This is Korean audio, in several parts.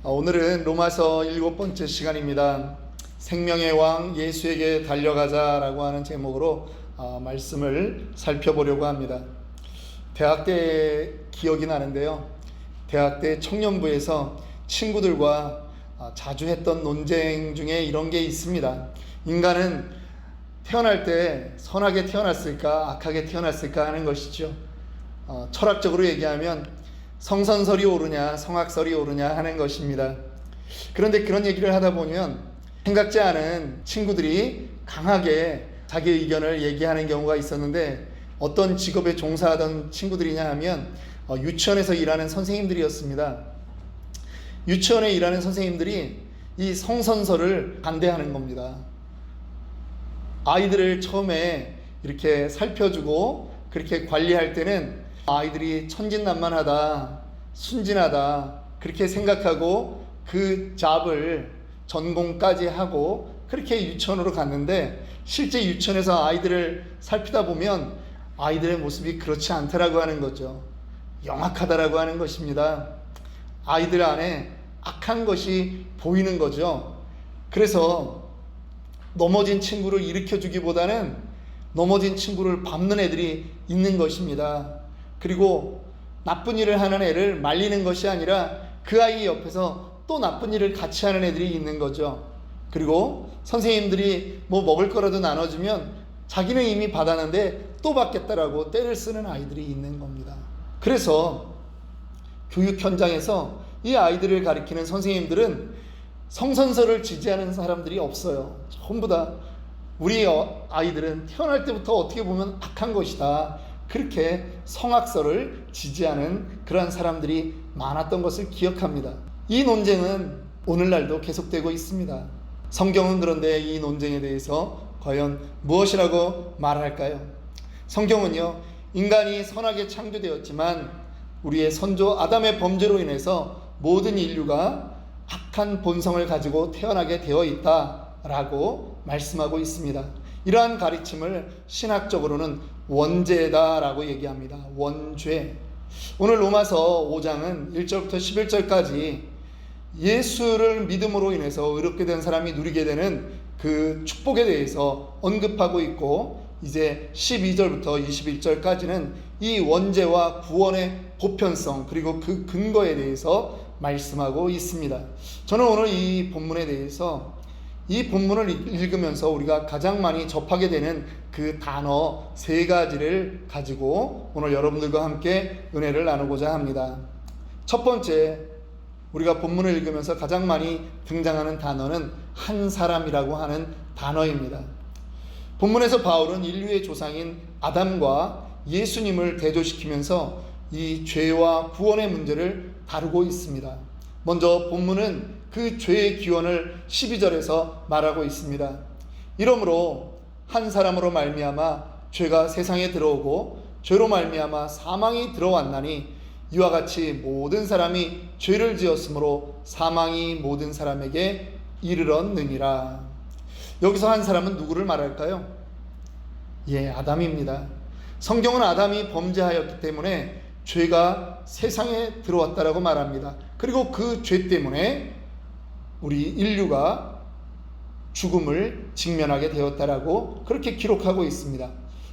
오늘은 로마서 7번째 시간입니다. 생명의 왕 예수에게 달려가자라고 하는 제목으로 말씀을 살펴보려고 합니다. 대학 때 기억이 나는데요. 대학 때 청년부에서 친구들과 자주 했던 논쟁 중에 이런 게 있습니다. 인간은 태어날 때 선하게 태어났을까 악하게 태어났을까 하는 것이죠. 철학적으로 얘기하면 성선설이 옳으냐 성악설이 옳으냐 하는 것입니다. 그런데 그런 얘기를 하다 보면 생각지 않은 친구들이 강하게 자기 의견을 얘기하는 경우가 있었는데, 어떤 직업에 종사하던 친구들이냐 하면 유치원에서 일하는 선생님들이었습니다. 유치원에 일하는 선생님들이 이 성선설을 반대하는 겁니다. 아이들을 처음에 이렇게 살펴주고 그렇게 관리할 때는 아이들이 천진난만하다, 순진하다 그렇게 생각하고 그 잡을 전공까지 하고 그렇게 유치원으로 갔는데, 실제 유치원에서 아이들을 살피다 보면 아이들의 모습이 그렇지 않다라고 하는 거죠. 영악하다라고 하는 것입니다. 아이들 안에 악한 것이 보이는 거죠. 그래서 넘어진 친구를 일으켜주기보다는 넘어진 친구를 밟는 애들이 있는 것입니다. 그리고 나쁜 일을 하는 애를 말리는 것이 아니라 그 아이 옆에서 또 나쁜 일을 같이 하는 애들이 있는 거죠. 그리고 선생님들이 뭐 먹을 거라도 나눠주면 자기는 이미 받았는데 또 받겠다라고 떼를 쓰는 아이들이 있는 겁니다. 그래서 교육 현장에서 이 아이들을 가르치는 선생님들은 성선설을 지지하는 사람들이 없어요. 전부 다 우리 아이들은 태어날 때부터 어떻게 보면 악한 것이다, 그렇게 성악설을 지지하는 그러한 사람들이 많았던 것을 기억합니다. 이 논쟁은 오늘날도 계속되고 있습니다. 성경은 그런데 이 논쟁에 대해서 과연 무엇이라고 말할까요? 성경은요, 인간이 선하게 창조되었지만 우리의 선조 아담의 범죄로 인해서 모든 인류가 악한 본성을 가지고 태어나게 되어 있다라고 말씀하고 있습니다. 이러한 가르침을 신학적으로는 원죄다라고 얘기합니다. 원죄. 오늘 로마서 5장은 1절부터 11절까지 예수를 믿음으로 인해서 의롭게 된 사람이 누리게 되는 그 축복에 대해서 언급하고 있고, 이제 12절부터 21절까지는 이 원죄와 구원의 보편성 그리고 그 근거에 대해서 말씀하고 있습니다. 저는 오늘 이 본문에 대해서, 이 본문을 읽으면서 우리가 가장 많이 접하게 되는 그 단어 3가지를 가지고 오늘 여러분들과 함께 은혜를 나누고자 합니다. 첫 번째, 우리가 본문을 읽으면서 가장 많이 등장하는 단어는 한 사람이라고 하는 단어입니다. 본문에서 바울은 인류의 조상인 아담과 예수님을 대조시키면서 이 죄와 구원의 문제를 다루고 있습니다. 먼저 본문은 그 죄의 기원을 12절에서 말하고 있습니다. 이러므로 한 사람으로 말미암아 죄가 세상에 들어오고 죄로 말미암아 사망이 들어왔나니 이와 같이 모든 사람이 죄를 지었으므로 사망이 모든 사람에게 이르렀느니라. 여기서 한 사람은 누구를 말할까요? 아담입니다. 성경은 아담이 범죄하였기 때문에 죄가 세상에 들어왔다라고 말합니다. 그리고 그 죄 때문에 우리 인류가 죽음을 직면하게 되었다라고 그렇게 기록하고 있습니다.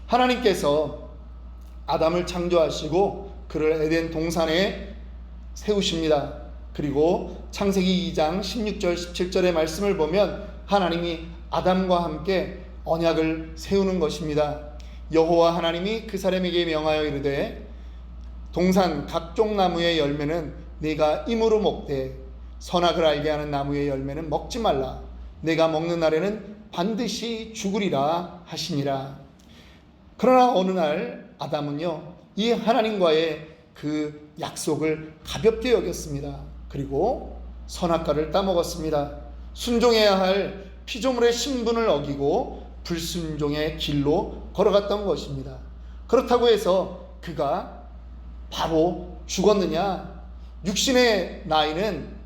하나님께서 아담을 창조하시고 그를 에덴 동산에 세우십니다. 그리고 창세기 2장 16절 17절의 말씀을 보면 하나님이 아담과 함께 언약을 세우는 것입니다. 여호와 하나님이 그 사람에게 명하여 이르되 동산 각종 나무의 열매는 네가 임으로 먹되 선악을 알게 하는 나무의 열매는 먹지 말라. 내가 먹는 날에는 반드시 죽으리라 하시니라. 그러나 어느 날 아담은요, 이 하나님과의 그 약속을 가볍게 여겼습니다. 그리고 선악과를 따먹었습니다. 순종해야 할 피조물의 신분을 어기고 불순종의 길로 걸어갔던 것입니다. 그렇다고 해서 그가 바로 죽었느냐? 육신의 나이는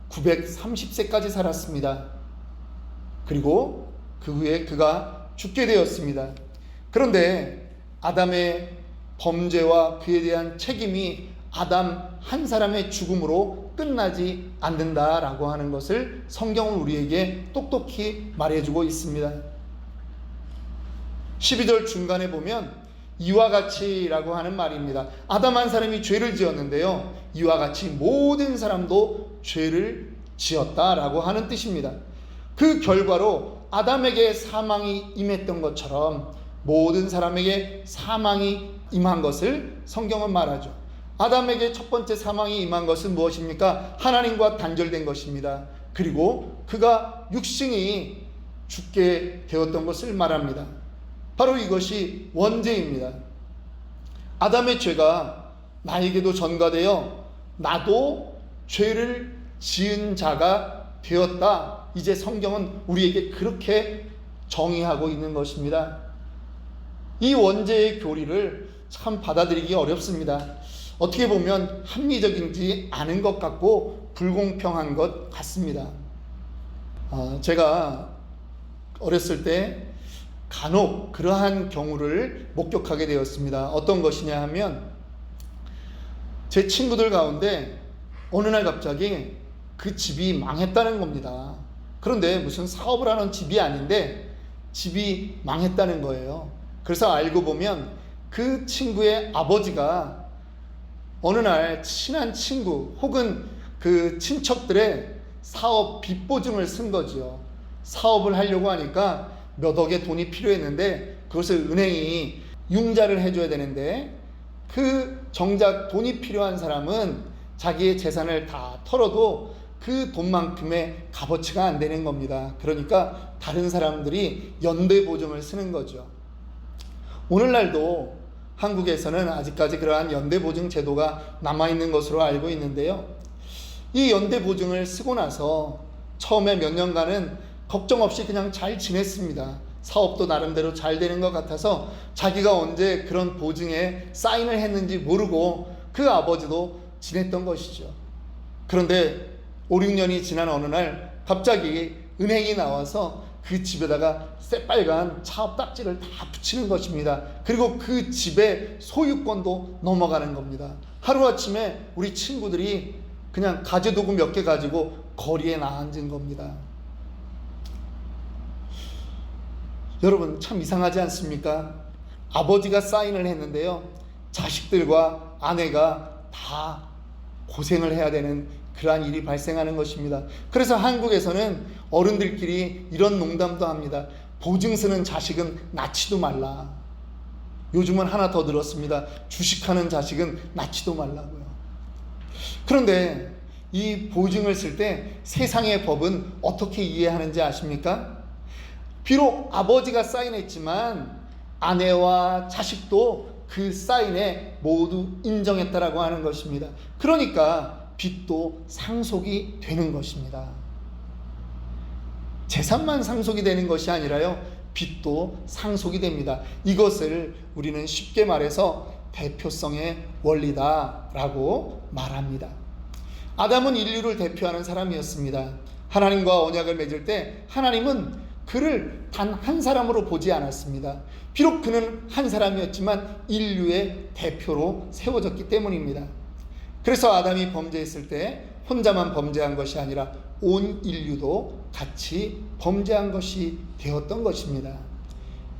930세까지 살았습니다. 그리고 그 후에 그가 죽게 되었습니다. 그런데 아담의 범죄와 그에 대한 책임이 아담 한 사람의 죽음으로 끝나지 않는다라고 하는 것을 성경은 우리에게 똑똑히 말해주고 있습니다. 12절 중간에 보면 이와 같이라고 하는 말입니다. 아담 한 사람이 죄를 지었는데요, 이와 같이 모든 사람도 죄를 지었다라고 하는 뜻입니다. 그 결과로 아담에게 사망이 임했던 것처럼 모든 사람에게 사망이 임한 것을 성경은 말하죠. 아담에게 첫 번째 사망이 임한 것은 무엇입니까? 하나님과 단절된 것입니다. 그리고 그가 육신이 죽게 되었던 것을 말합니다. 바로 이것이 원죄입니다. 아담의 죄가 나에게도 전가되어 나도 죄를 지은 자가 되었다. 이제 성경은 우리에게 그렇게 정의하고 있는 것입니다. 이 원죄의 교리를 참 받아들이기 어렵습니다. 어떻게 보면 합리적이지 않은 것 같고 불공평한 것 같습니다. 제가 어렸을 때 간혹 그러한 경우를 목격하게 되었습니다. 어떤 것이냐 하면 제 친구들 가운데 어느 날 갑자기 그 집이 망했다는 겁니다. 그런데 무슨 사업을 하는 집이 아닌데 집이 망했다는 거예요. 그래서 알고 보면 그 친구의 아버지가 어느 날 친한 친구 혹은 그 친척들의 사업 빚보증을 쓴 거지요. 사업을 하려고 하니까 몇 억의 돈이 필요했는데 그것을 은행이 융자를 해줘야 되는데 그 정작 돈이 필요한 사람은 자기의 재산을 다 털어도 그 돈만큼의 값어치가 안 되는 겁니다. 그러니까 다른 사람들이 연대보증을 쓰는 거죠. 오늘날도 한국에서는 아직까지 그러한 연대보증 제도가 남아있는 것으로 알고 있는데요, 이 연대보증을 쓰고 나서 처음에 몇 년간은 걱정 없이 그냥 잘 지냈습니다. 사업도 나름대로 잘 되는 것 같아서 자기가 언제 그런 보증에 사인을 했는지 모르고 그 아버지도 지냈던 것이죠. 그런데 5, 6년이 지난 어느 날 갑자기 은행이 나와서 그 집에다가 새빨간 차업 딱지를 다 붙이는 것입니다. 그리고 그 집의 소유권도 넘어가는 겁니다. 하루아침에 우리 친구들이 그냥 가재도구 몇 개 가지고 거리에 나앉은 겁니다. 여러분 참 이상하지 않습니까? 아버지가 사인을 했는데요, 자식들과 아내가 다 고생을 해야 되는 그러한 일이 발생하는 것입니다. 그래서 한국에서는 어른들끼리 이런 농담도 합니다. 보증 쓰는 자식은 낳지도 말라. 요즘은 하나 더 들었습니다. 주식하는 자식은 낳지도 말라고요. 그런데 이 보증을 쓸 때 세상의 법은 어떻게 이해하는지 아십니까? 비록 아버지가 사인했지만 아내와 자식도 그 사인에 모두 인정했다라고 하는 것입니다. 그러니까 빚도 상속이 되는 것입니다. 재산만 상속이 되는 것이 아니라요, 빚도 상속이 됩니다. 이것을 우리는 쉽게 말해서 대표성의 원리다라고 말합니다. 아담은 인류를 대표하는 사람이었습니다. 하나님과 언약을 맺을 때 하나님은 그를 단 한 사람으로 보지 않았습니다. 비록 그는 한 사람이었지만 인류의 대표로 세워졌기 때문입니다. 그래서 아담이 범죄했을 때 혼자만 범죄한 것이 아니라 온 인류도 같이 범죄한 것이 되었던 것입니다.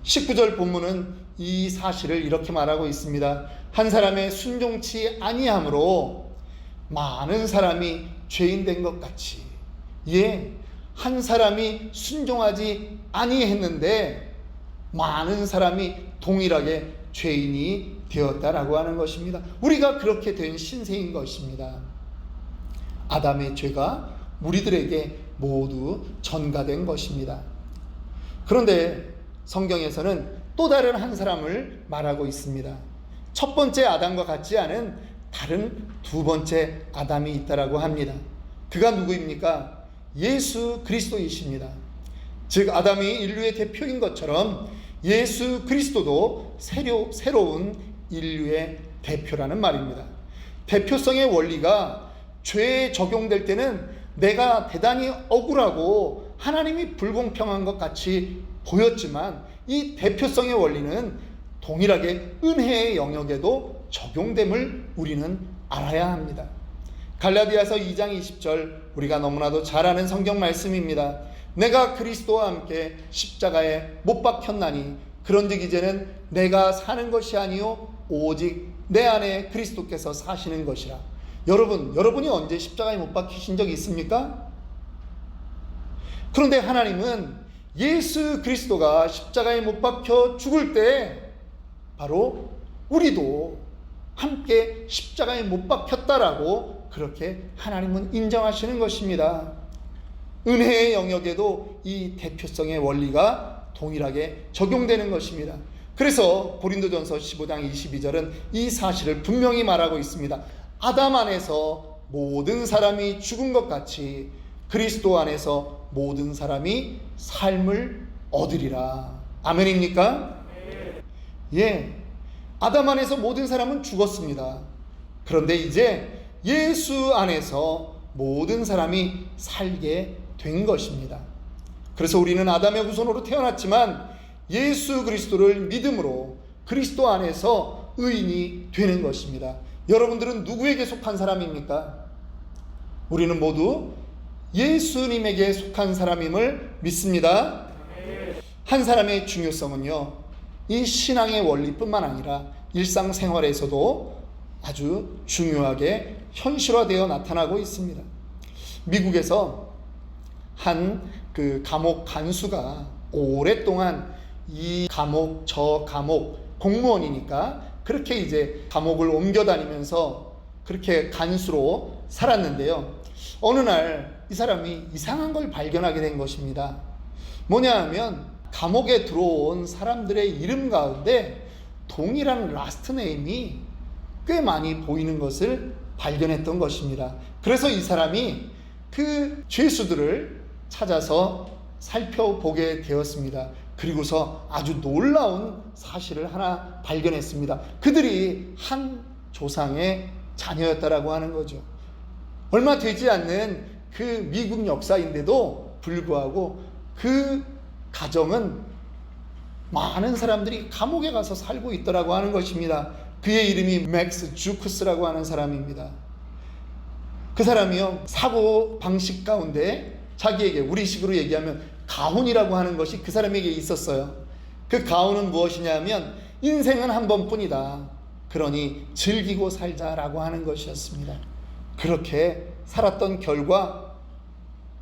19절 본문은 이 사실을 이렇게 말하고 있습니다. 한 사람의 순종치 아니함으로 많은 사람이 죄인 된 것 같이, 한 사람이 순종하지 아니했는데 많은 사람이 동일하게 죄인이 되었다라고 하는 것입니다. 우리가 그렇게 된 신세인 것입니다. 아담의 죄가 우리들에게 모두 전가된 것입니다. 그런데 성경에서는 또 다른 한 사람을 말하고 있습니다. 첫 번째 아담과 같지 않은 다른 두 번째 아담이 있다라고 합니다. 그가 누구입니까? 예수 그리스도이십니다. 즉 아담이 인류의 대표인 것처럼 예수 그리스도도 새로운 인류의 대표라는 말입니다. 대표성의 원리가 죄에 적용될 때는 내가 대단히 억울하고 하나님이 불공평한 것 같이 보였지만 이 대표성의 원리는 동일하게 은혜의 영역에도 적용됨을 우리는 알아야 합니다. 갈라디아서 2장 20절, 우리가 너무나도 잘 아는 성경 말씀입니다. 내가 그리스도와 함께 십자가에 못 박혔나니 그런즉 이제는 내가 사는 것이 아니요 오직 내 안에 그리스도께서 사시는 것이라. 여러분이 언제 십자가에 못 박히신 적이 있습니까? 그런데 하나님은 예수 그리스도가 십자가에 못 박혀 죽을 때 바로 우리도 함께 십자가에 못 박혔다라고 그렇게 하나님은 인정하시는 것입니다. 은혜의 영역에도 이 대표성의 원리가 동일하게 적용되는 것입니다. 그래서 고린도전서 15장 22절은 이 사실을 분명히 말하고 있습니다. 아담 안에서 모든 사람이 죽은 것 같이 그리스도 안에서 모든 사람이 삶을 얻으리라. 아멘입니까? 예, 아담 안에서 모든 사람은 죽었습니다. 그런데 이제 예수 안에서 모든 사람이 살게 된 것입니다. 그래서 우리는 아담의 후손으로 태어났지만 예수 그리스도를 믿음으로 그리스도 안에서 의인이 되는 것입니다. 여러분들은 누구에게 속한 사람입니까? 우리는 모두 예수님에게 속한 사람임을 믿습니다. 한 사람의 중요성은요, 이 신앙의 원리뿐만 아니라 일상생활에서도 아주 중요하게 현실화되어 나타나고 있습니다. 미국에서 한 감옥 간수가 오랫동안 이 감옥 저 감옥 공무원이니까 그렇게 이제 감옥을 옮겨 다니면서 그렇게 간수로 살았는데요. 어느 날 이 사람이 이상한 걸 발견하게 된 것입니다. 뭐냐 하면 감옥에 들어온 사람들의 이름 가운데 동일한 라스트 네임이 꽤 많이 보이는 것을 발견했던 것입니다. 그래서 이 사람이 그 죄수들을 찾아서 살펴보게 되었습니다. 그리고서 아주 놀라운 사실을 하나 발견했습니다. 그들이 한 조상의 자녀였다라고 하는 거죠. 얼마 되지 않는 그 미국 역사인데도 불구하고 그 가정은 많은 사람들이 감옥에 가서 살고 있더라고 하는 것입니다. 그의 이름이 맥스 주크스라고 하는 사람입니다. 그 사람이요, 사고 방식 가운데 자기에게, 우리식으로 얘기하면 가훈이라고 하는 것이 그 사람에게 있었어요. 그 가훈은 무엇이냐면 인생은 한 번뿐이다, 그러니 즐기고 살자라고 하는 것이었습니다. 그렇게 살았던 결과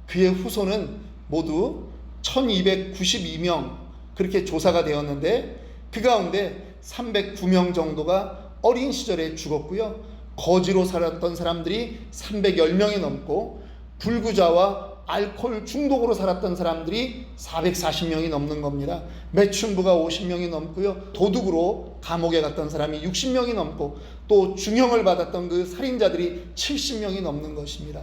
그의 후손은 모두 1292명 그렇게 조사가 되었는데 그 가운데 309명 정도가 어린 시절에 죽었고요. 거지로 살았던 사람들이 310명이 넘고 불구자와 알코올 중독으로 살았던 사람들이 440명이 넘는 겁니다. 매춘부가 50명이 넘고요. 도둑으로 감옥에 갔던 사람이 60명이 넘고 또 중형을 받았던 그 살인자들이 70명이 넘는 것입니다.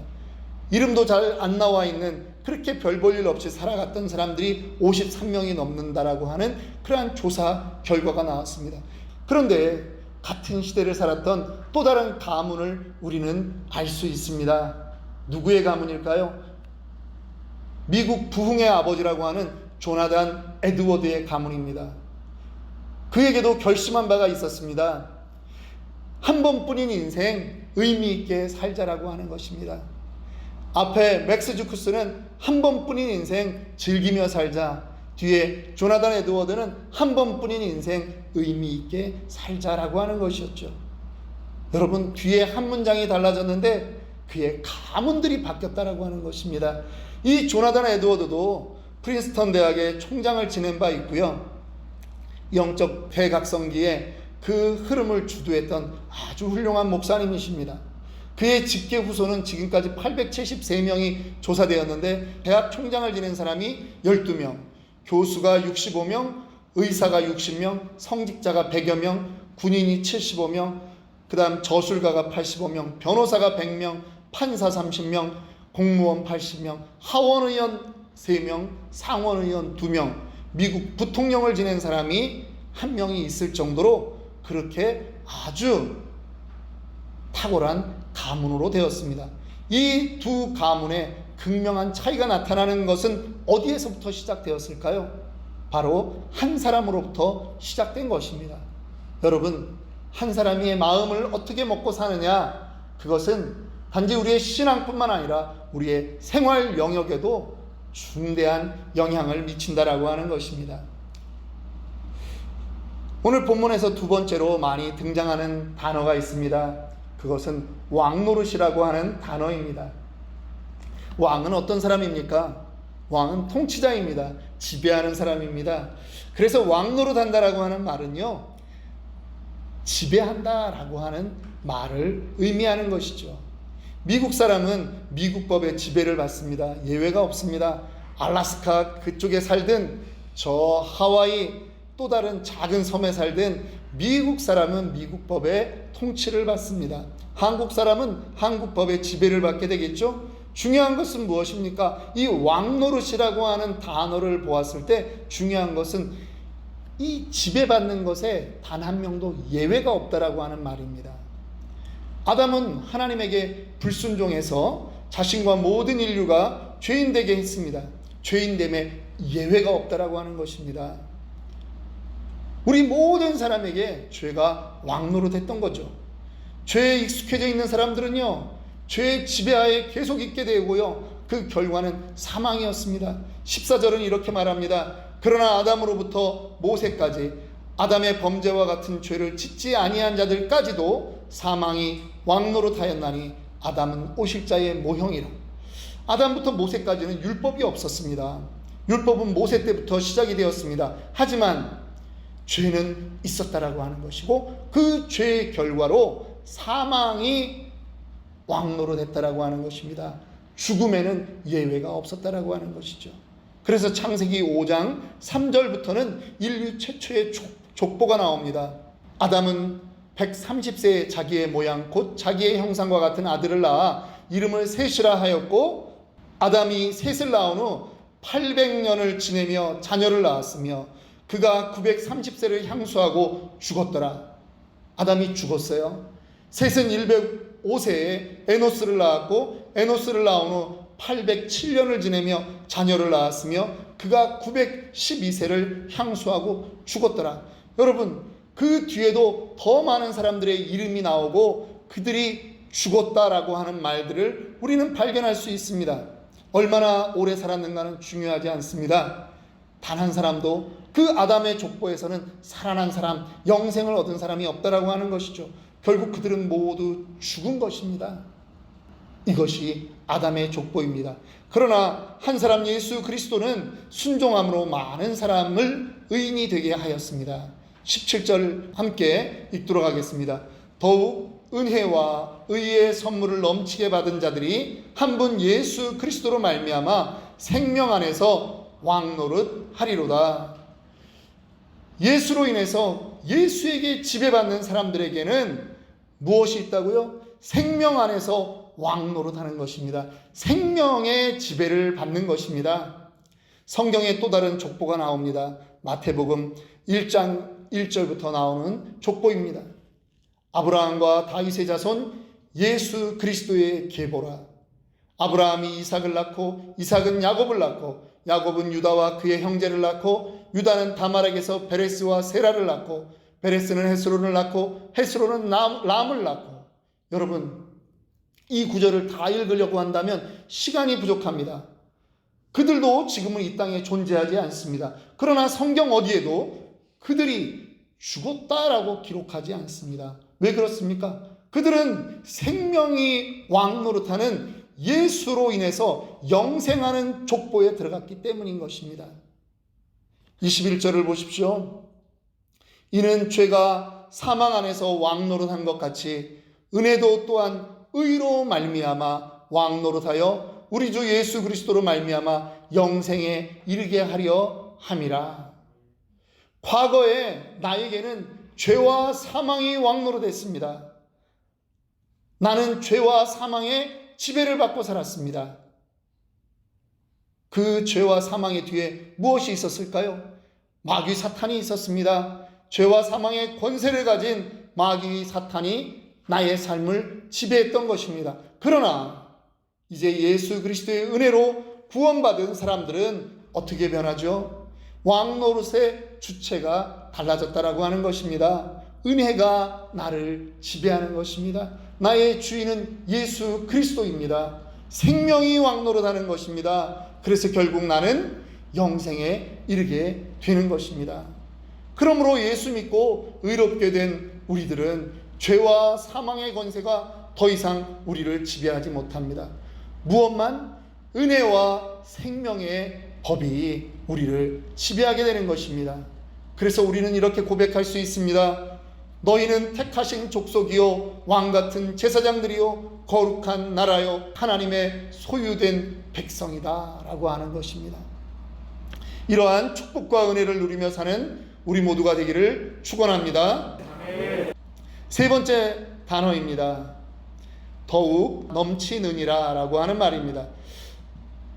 이름도 잘 안 나와 있는 그렇게 별 볼 일 없이 살아갔던 사람들이 53명이 넘는다라고 하는 그러한 조사 결과가 나왔습니다. 그런데 같은 시대를 살았던 또 다른 가문을 우리는 알 수 있습니다. 누구의 가문일까요? 미국 부흥의 아버지라고 하는 조나단 에드워드의 가문입니다. 그에게도 결심한 바가 있었습니다. 한 번뿐인 인생 의미 있게 살자라고 하는 것입니다. 앞에 맥스 주크스는 한 번뿐인 인생 즐기며 살자, 뒤에 조나단 에드워드는 한 번뿐인 인생 의미 있게 살자라고 하는 것이었죠. 여러분, 뒤에 한 문장이 달라졌는데 그의 가문들이 바뀌었다라고 하는 것입니다. 이 조나단 에드워드도 프린스턴 대학의 총장을 지낸 바 있고요. 영적 대각성기에 그 흐름을 주도했던 아주 훌륭한 목사님이십니다. 그의 직계 후손은 지금까지 873명이 조사되었는데 대학 총장을 지낸 사람이 12명, 교수가 65명, 의사가 60명, 성직자가 100여 명, 군인이 75명, 그 다음 저술가가 85명, 변호사가 100명, 판사 30명, 공무원 80명, 하원의원 3명, 상원의원 2명, 미국 부통령을 지낸 사람이 1명이 있을 정도로 그렇게 아주 탁월한 가문으로 되었습니다. 이 두 가문의 극명한 차이가 나타나는 것은 어디에서부터 시작되었을까요? 바로 한 사람으로부터 시작된 것입니다. 여러분, 한 사람의 마음을 어떻게 먹고 사느냐, 그것은 단지 우리의 신앙뿐만 아니라 우리의 생활 영역에도 중대한 영향을 미친다라고 하는 것입니다. 오늘 본문에서 두 번째로 많이 등장하는 단어가 있습니다. 그것은 왕노릇이라고 하는 단어입니다. 왕은 어떤 사람입니까? 왕은 통치자입니다. 지배하는 사람입니다. 그래서 왕노릇한다라고 하는 말은요, 지배한다라고 하는 말을 의미하는 것이죠. 미국 사람은 미국 법의 지배를 받습니다. 예외가 없습니다. 알래스카 그쪽에 살든 저 하와이 또 다른 작은 섬에 살든 미국 사람은 미국 법의 통치를 받습니다. 한국 사람은 한국 법의 지배를 받게 되겠죠. 중요한 것은 무엇입니까? 이 왕노릇이라고 하는 단어를 보았을 때 중요한 것은 이 지배받는 것에 단 한 명도 예외가 없다라고 하는 말입니다. 아담은 하나님에게 불순종해서 자신과 모든 인류가 죄인되게 했습니다. 죄인됨에 예외가 없다라고 하는 것입니다. 우리 모든 사람에게 죄가 왕노릇했던 거죠. 죄에 익숙해져 있는 사람들은요, 죄의 지배하에 계속 있게 되고요, 그 결과는 사망이었습니다. 14절은 이렇게 말합니다. 그러나 아담으로부터 모세까지 아담의 범죄와 같은 죄를 짓지 아니한 자들까지도 사망이 왕노릇하였나니 아담은 오실자의 모형이라. 아담부터 모세까지는 율법이 없었습니다. 율법은 모세 때부터 시작이 되었습니다. 하지만 죄는 있었다라고 하는 것이고, 그 죄의 결과로 사망이 왕노릇했다라고 하는 것입니다. 죽음에는 예외가 없었다라고 하는 것이죠. 그래서 창세기 5장 3절부터는 인류 최초의 족보가 나옵니다. 아담은 130세에 자기의 모양 곧 자기의 형상과 같은 아들을 낳아 이름을 셋이라 하였고, 아담이 셋을 낳은 후 800년을 지내며 자녀를 낳았으며 그가 930세를 향수하고 죽었더라. 아담이 죽었어요. 셋은 105세에 에노스를 낳았고, 에노스를 낳은 후 807년을 지내며 자녀를 낳았으며 그가 912세를 향수하고 죽었더라. 여러분, 그 뒤에도 더 많은 사람들의 이름이 나오고 그들이 죽었다라고 하는 말들을 우리는 발견할 수 있습니다. 얼마나 오래 살았는가는 중요하지 않습니다. 단 한 사람도 그 아담의 족보에서는 살아난 사람, 영생을 얻은 사람이 없다라고 하는 것이죠. 결국 그들은 모두 죽은 것입니다. 이것이 아담의 족보입니다. 그러나 한 사람 예수 그리스도는 순종함으로 많은 사람을 의인이 되게 하였습니다. 17절 함께 읽도록 하겠습니다. 더욱 은혜와 의의 선물을 넘치게 받은 자들이 한 분 예수 그리스도로 말미암아 생명 안에서 왕노릇 하리로다. 예수로 인해서 예수에게 지배받는 사람들에게는 무엇이 있다고요? 생명 안에서 왕노릇하는 것입니다. 생명의 지배를 받는 것입니다. 성경에 또 다른 족보가 나옵니다. 마태복음 1장 1절부터 나오는 족보입니다. 아브라함과 다윗의 자손 예수 그리스도의 계보라. 아브라함이 이삭을 낳고 이삭은 야곱을 낳고 야곱은 유다와 그의 형제를 낳고 유다는 다말에게서 베레스와 세라를 낳고 베레스는 헤스론을 낳고 헤스론은 람을 낳고. 여러분, 이 구절을 다 읽으려고 한다면 시간이 부족합니다. 그들도 지금은 이 땅에 존재하지 않습니다. 그러나 성경 어디에도 그들이 죽었다라고 기록하지 않습니다. 왜 그렇습니까? 그들은 생명이 왕노릇하는 예수로 인해서 영생하는 족보에 들어갔기 때문인 것입니다. 21절을 보십시오. 이는 죄가 사망 안에서 왕노릇한 것 같이 은혜도 또한 의로 말미암아 왕노릇하여 우리 주 예수 그리스도로 말미암아 영생에 이르게 하려 함이라. 과거에 나에게는 죄와 사망이 왕노릇했습니다. 나는 죄와 사망의 지배를 받고 살았습니다. 그 죄와 사망의 뒤에 무엇이 있었을까요? 마귀 사탄이 있었습니다. 죄와 사망의 권세를 가진 마귀 사탄이 나의 삶을 지배했던 것입니다. 그러나 이제 예수 그리스도의 은혜로 구원받은 사람들은 어떻게 변하죠? 왕노릇의 주체가 달라졌다라고 하는 것입니다. 은혜가 나를 지배하는 것입니다. 나의 주인은 예수 그리스도입니다. 생명이 왕노릇하는 것입니다. 그래서 결국 나는 영생에 이르게 되는 것입니다. 그러므로 예수 믿고 의롭게 된 우리들은 죄와 사망의 권세가 더 이상 우리를 지배하지 못합니다. 무엇만? 은혜와 생명의 법이 우리를 지배하게 되는 것입니다. 그래서 우리는 이렇게 고백할 수 있습니다. 너희는 택하신 족속이요 왕같은 제사장들이요 거룩한 나라요 하나님의 소유된 백성이다 라고 하는 것입니다. 이러한 축복과 은혜를 누리며 사는 우리 모두가 되기를 축원합니다. 세 번째 단어입니다. 더욱 넘치느니라 라고 하는 말입니다.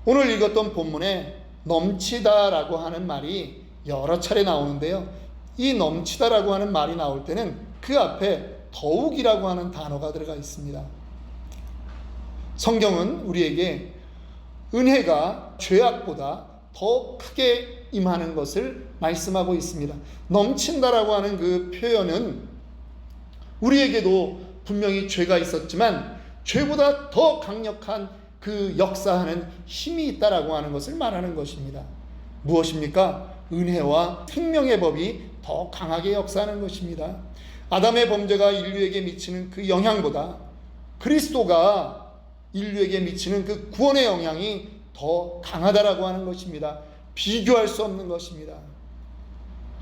오늘 읽었던 본문에 넘치다 라고 하는 말이 여러 차례 나오는데요, 이 넘치다 라고 하는 말이 나올 때는 그 앞에 더욱이라고 하는 단어가 들어가 있습니다. 성경은 우리에게 은혜가 죄악보다 더 크게 임하는 것을 말씀하고 있습니다. 넘친다라고 하는 그 표현은 우리에게도 분명히 죄가 있었지만 죄보다 더 강력한 그 역사하는 힘이 있다라고 하는 것을 말하는 것입니다. 무엇입니까? 은혜와 생명의 법이 더 강하게 역사하는 것입니다. 아담의 범죄가 인류에게 미치는 그 영향보다 그리스도가 인류에게 미치는 그 구원의 영향이 더 강하다라고 하는 것입니다. 비교할 수 없는 것입니다.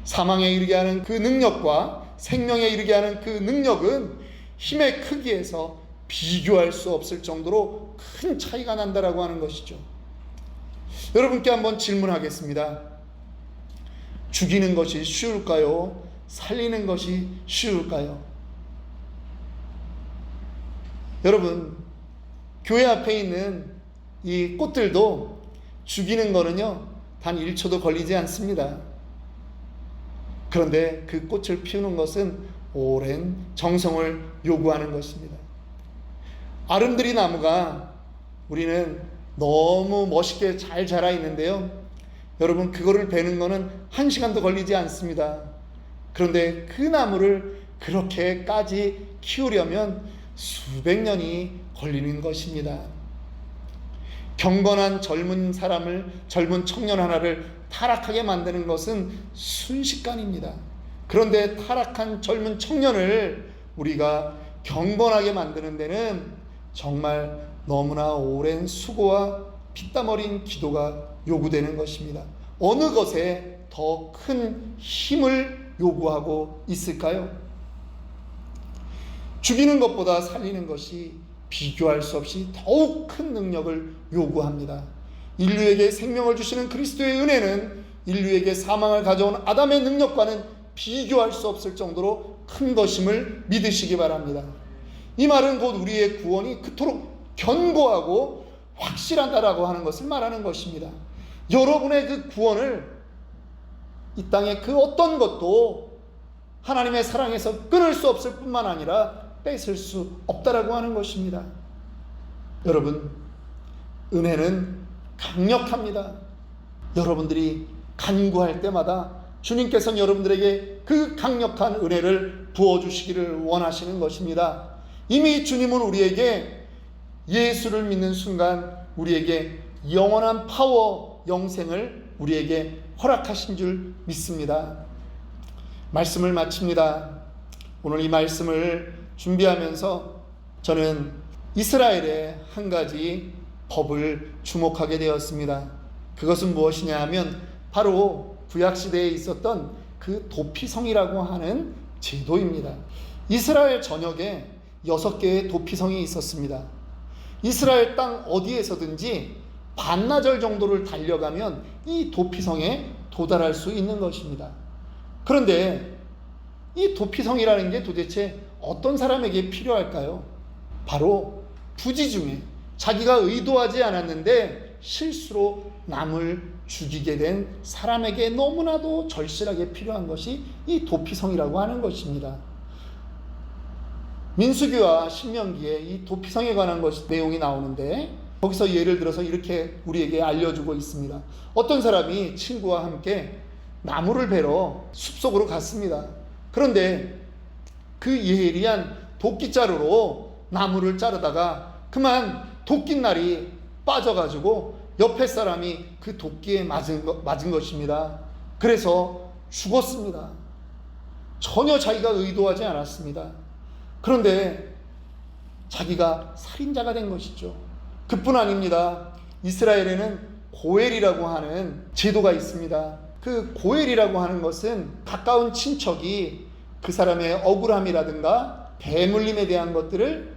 사망에 이르게 하는 그 능력과 생명에 이르게 하는 그 능력은 힘의 크기에서 비교할 수 없을 정도로 큰 차이가 난다라고 하는 것이죠. 여러분께 한번 질문하겠습니다. 죽이는 것이 쉬울까요? 살리는 것이 쉬울까요? 여러분, 교회 앞에 있는 이 꽃들도 죽이는 거는요 단 1초도 걸리지 않습니다. 그런데 그 꽃을 피우는 것은 오랜 정성을 요구하는 것입니다. 아름드리 나무가 우리는 너무 멋있게 잘 자라 있는데요, 여러분 그거를 베는 거는 1시간도 걸리지 않습니다. 그런데 그 나무를 그렇게까지 키우려면 수백 년이 걸리는 것입니다. 경건한 젊은 청년 하나를 타락하게 만드는 것은 순식간입니다. 그런데 타락한 젊은 청년을 우리가 경건하게 만드는 데는 정말 너무나 오랜 수고와 피땀 어린 기도가 요구되는 것입니다. 어느 것에 더 큰 힘을 요구하고 있을까요? 죽이는 것보다 살리는 것이 비교할 수 없이 더욱 큰 능력을 요구합니다. 인류에게 생명을 주시는 그리스도의 은혜는 인류에게 사망을 가져온 아담의 능력과는 비교할 수 없을 정도로 큰 것임을 믿으시기 바랍니다. 이 말은 곧 우리의 구원이 그토록 견고하고 확실하다라고 하는 것을 말하는 것입니다. 여러분의 그 구원을 이 땅의 그 어떤 것도 하나님의 사랑에서 끊을 수 없을 뿐만 아니라 뺏을 수 없다라고 하는 것입니다. 여러분, 은혜는 강력합니다. 여러분들이 간구할 때마다 주님께서는 여러분들에게 그 강력한 은혜를 부어주시기를 원하시는 것입니다. 이미 주님은 우리에게 예수를 믿는 순간 우리에게 영원한 파워, 영생을 우리에게 허락하신 줄 믿습니다. 말씀을 마칩니다. 오늘 이 말씀을 준비하면서 저는 이스라엘의 한 가지 법을 주목하게 되었습니다. 그것은 무엇이냐 하면 바로 구약시대에 있었던 그 도피성이라고 하는 제도입니다. 이스라엘 전역에 6개의 도피성이 있었습니다. 이스라엘 땅 어디에서든지 반나절 정도를 달려가면 이 도피성에 도달할 수 있는 것입니다. 그런데 이 도피성이라는 게 도대체 어떤 사람에게 필요할까요? 바로 부지 중에 자기가 의도하지 않았는데 실수로 남을 죽이게 된 사람에게 너무나도 절실하게 필요한 것이 이 도피성이라고 하는 것입니다. 민수기와 신명기에 이 도피성에 관한 내용이 나오는데 거기서 예를 들어서 이렇게 우리에게 알려주고 있습니다. 어떤 사람이 친구와 함께 나무를 베러 숲속으로 갔습니다. 그런데 그 예리한 도끼자루로 나무를 자르다가 그만 도끼날이 빠져가지고 옆에 사람이 그 도끼에 맞은 것입니다. 그래서 죽었습니다. 전혀 자기가 의도하지 않았습니다. 그런데 자기가 살인자가 된 것이죠. 그뿐 아닙니다. 이스라엘에는 고엘이라고 하는 제도가 있습니다. 그 고엘이라고 하는 것은 가까운 친척이 그 사람의 억울함이라든가 대물림에 대한 것들을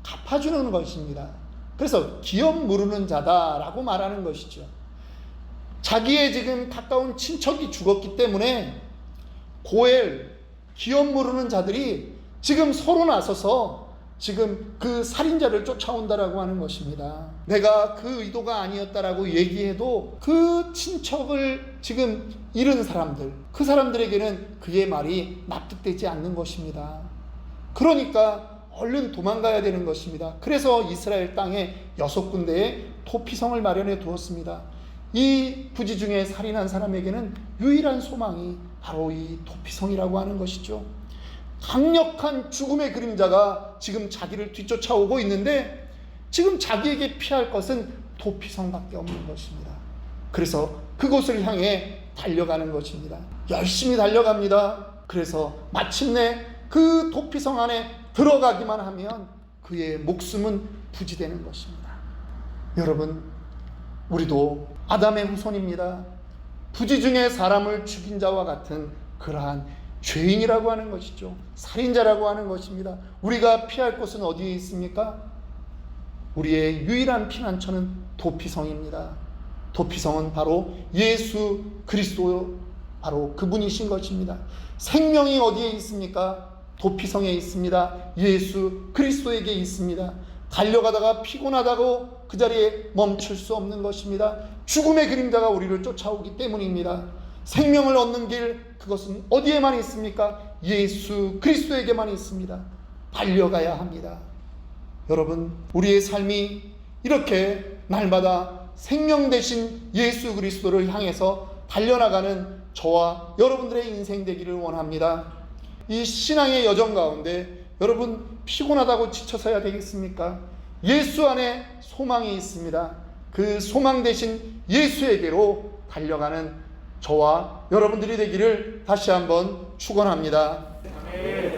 갚아주는 것입니다. 그래서 기업 무르는 자다라고 말하는 것이죠. 자기의 지금 가까운 친척이 죽었기 때문에 고엘, 기업 무르는 자들이 지금 서로 나서서 지금 그 살인자를 쫓아온다라고 하는 것입니다. 내가 그 의도가 아니었다라고 얘기해도 그 친척을 지금 잃은 사람들, 그 사람들에게는 그의 말이 납득되지 않는 것입니다. 그러니까 얼른 도망가야 되는 것입니다. 그래서 이스라엘 땅에 6군데의 토피성을 마련해 두었습니다. 이 부지 중에 살인한 사람에게는 유일한 소망이 바로 이 토피성이라고 하는 것이죠. 강력한 죽음의 그림자가 지금 자기를 뒤쫓아오고 있는데 지금 자기에게 피할 것은 토피성밖에 없는 것입니다. 그래서 그곳을 향해 달려가는 것입니다. 열심히 달려갑니다. 그래서 마침내 그 토피성 안에 들어가기만 하면 그의 목숨은 부지되는 것입니다. 여러분, 우리도 아담의 후손입니다. 부지 중에 사람을 죽인 자와 같은 그러한 죄인이라고 하는 것이죠. 살인자라고 하는 것입니다. 우리가 피할 곳은 어디에 있습니까? 우리의 유일한 피난처는 도피성입니다. 도피성은 바로 예수 그리스도, 바로 그분이신 것입니다. 생명이 어디에 있습니까? 도피성에 있습니다. 예수 그리스도에게 있습니다. 달려가다가 피곤하다고 그 자리에 멈출 수 없는 것입니다. 죽음의 그림자가 우리를 쫓아오기 때문입니다. 생명을 얻는 길, 그것은 어디에만 있습니까? 예수 그리스도에게만 있습니다. 달려가야 합니다. 여러분, 우리의 삶이 이렇게 날마다 생명 되신 예수 그리스도를 향해서 달려나가는 저와 여러분들의 인생 되기를 원합니다. 이 신앙의 여정 가운데 여러분, 피곤하다고 지쳐서야 되겠습니까? 예수 안에 소망이 있습니다. 그 소망 되신 예수에게로 달려가는 저와 여러분들이 되기를 다시 한번 축원합니다.